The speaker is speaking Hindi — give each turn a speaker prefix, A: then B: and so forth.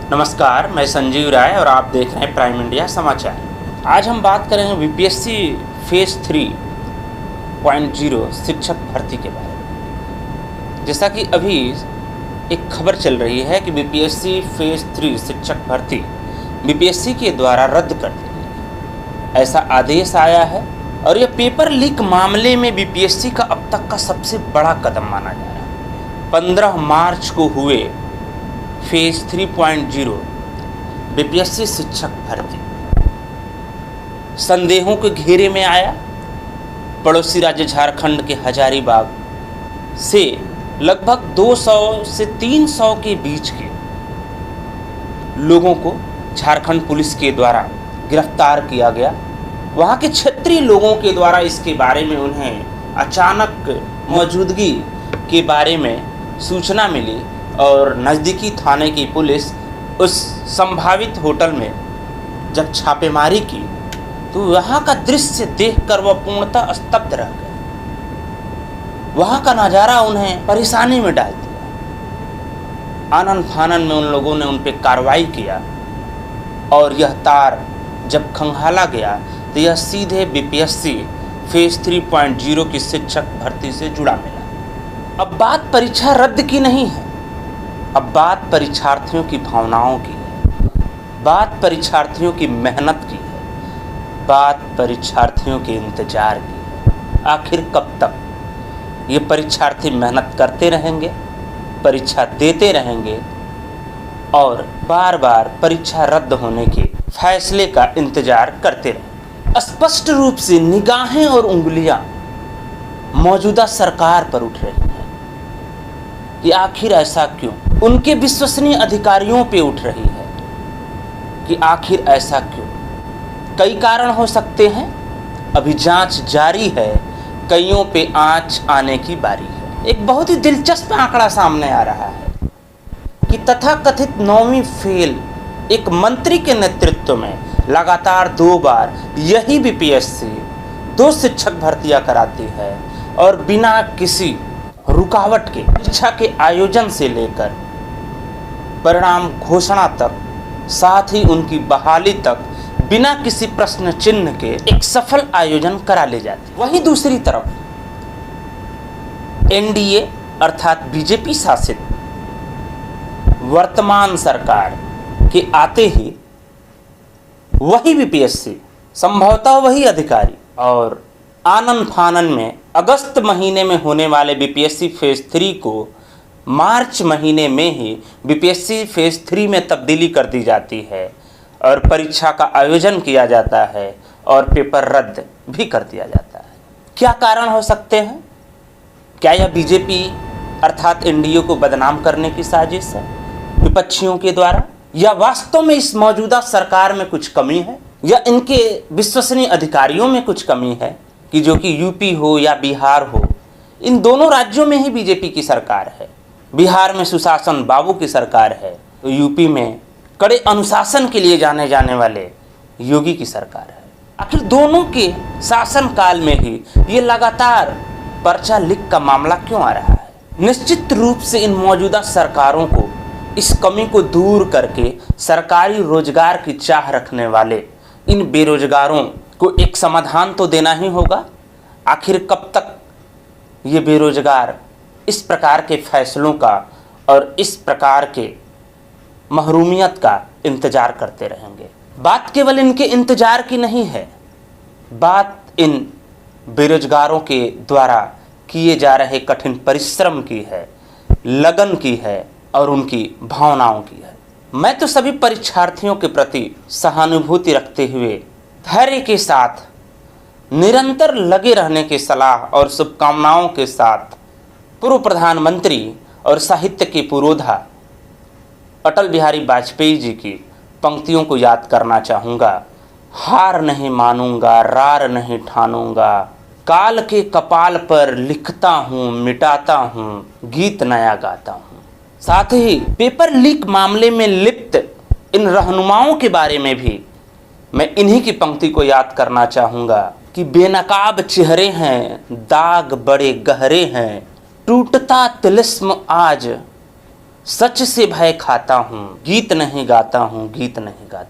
A: नमस्कार, मैं संजीव राय और आप देख रहे हैं प्राइम इंडिया समाचार। आज हम बात करेंगे बीपीएससी फेज 3.0 शिक्षक भर्ती के बारे में। जैसा कि अभी एक खबर चल रही है कि बीपीएससी फेज 3 शिक्षक भर्ती बीपीएससी के द्वारा रद्द कर दी गई। ऐसा आदेश आया है और यह पेपर लीक मामले में बीपीएससी का अब तक का सबसे बड़ा कदम माना जा रहा है। 15 मार्च को हुए फेज 3.0 बीपीएससी शिक्षक भर्ती संदेहों के घेरे में आया। पड़ोसी राज्य झारखंड के हजारीबाग से लगभग 200 से 300 के बीच के लोगों को झारखंड पुलिस के द्वारा गिरफ्तार किया गया। वहां के क्षेत्रीय लोगों के द्वारा इसके बारे में उन्हें अचानक मौजूदगी के बारे में सूचना मिली और नज़दीकी थाने की पुलिस उस संभावित होटल में जब छापेमारी की तो वहाँ का दृश्य देखकर वह पूर्णतः स्तब्ध रह गए। वहाँ का नज़ारा उन्हें परेशानी में डाल दिया। आनन फानन में उन लोगों ने उन पर कार्रवाई किया और यह तार जब खंगाला गया तो यह सीधे बीपीएससी फेज 3.0 की शिक्षक भर्ती से जुड़ा मिला। अब बात परीक्षा रद्द की नहीं है, अब बात परीक्षार्थियों की भावनाओं की है, बात परीक्षार्थियों की मेहनत की है, बात परीक्षार्थियों के इंतजार की है। आखिर कब तक ये परीक्षार्थी मेहनत करते रहेंगे, परीक्षा देते रहेंगे और बार बार परीक्षा रद्द होने के फैसले का इंतजार करते रहेंगे। स्पष्ट रूप से निगाहें और उंगलियां मौजूदा सरकार पर उठ रही हैं कि आखिर ऐसा क्यों। उनके विश्वसनीय अधिकारियों पे उठ रही है कि आखिर ऐसा क्यों। कई कारण हो सकते हैं, अभी जांच जारी है, कईयों पे आंच आने की बारी है। एक बहुत ही दिलचस्प आंकड़ा सामने आ रहा है कि तथाकथित 9वीं फेल एक मंत्री के नेतृत्व में लगातार 2 बार यही बीपीएससी 2 शिक्षक भर्तियां कराती है और बिना किसी रुकावट के परीक्षा के आयोजन से लेकर परिणाम घोषणा तक, साथ ही उनकी बहाली तक बिना किसी प्रश्न चिन्ह के एक सफल आयोजन करा ले जाती। वहीं दूसरी तरफ एनडीए अर्थात बीजेपी शासित वर्तमान सरकार के आते ही वही बीपीएससी, संभवतः वही अधिकारी और आनन फानन में अगस्त महीने में होने वाले बीपीएससी फेज 3 को मार्च महीने में ही बीपीएससी फेज 3 में तब्दीली कर दी जाती है और परीक्षा का आयोजन किया जाता है और पेपर रद्द भी कर दिया जाता है। क्या कारण हो सकते हैं? क्या यह बीजेपी अर्थात एनडीए को बदनाम करने की साजिश है विपक्षियों के द्वारा, या वास्तव में इस मौजूदा सरकार में कुछ कमी है, या इनके विश्वसनीय अधिकारियों में कुछ कमी है कि जो कि यूपी हो या बिहार हो, इन दोनों राज्यों में ही बीजेपी की सरकार है। बिहार में सुशासन बाबू की सरकार है तो यूपी में कड़े अनुशासन के लिए जाने जाने वाले योगी की सरकार है। आखिर दोनों के शासनकाल में ही ये लगातार पर्चा लीक का मामला क्यों आ रहा है? निश्चित रूप से इन मौजूदा सरकारों को इस कमी को दूर करके सरकारी रोजगार की चाह रखने वाले इन बेरोजगारों को एक समाधान तो देना ही होगा। आखिर कब तक ये बेरोजगार इस प्रकार के फैसलों का और इस प्रकार के महरूमियत का इंतजार करते रहेंगे? बात केवल इनके इंतजार की नहीं है, बात इन बेरोजगारों के द्वारा किए जा रहे कठिन परिश्रम की है, लगन की है और उनकी भावनाओं की है। मैं तो सभी परीक्षार्थियों के प्रति सहानुभूति रखते हुए धैर्य के साथ निरंतर लगे रहने की सलाह और शुभकामनाओं के साथ पूर्व प्रधानमंत्री और साहित्य के पुरोधा अटल बिहारी वाजपेयी जी की पंक्तियों को याद करना चाहूँगा। हार नहीं मानूंगा, रार नहीं ठानूंगा, काल के कपाल पर लिखता हूँ, मिटाता हूँ, गीत नया गाता हूँ। साथ ही पेपर लीक मामले में लिप्त इन रहनुमाओं के बारे में भी मैं इन्हीं की पंक्ति को याद करना चाहूँगा कि बेनकाब चेहरे हैं, दाग बड़े गहरे हैं, टूटता तिलिस्म आज सच से भय खाता हूँ, गीत नहीं गाता हूँ, गीत नहीं गाता।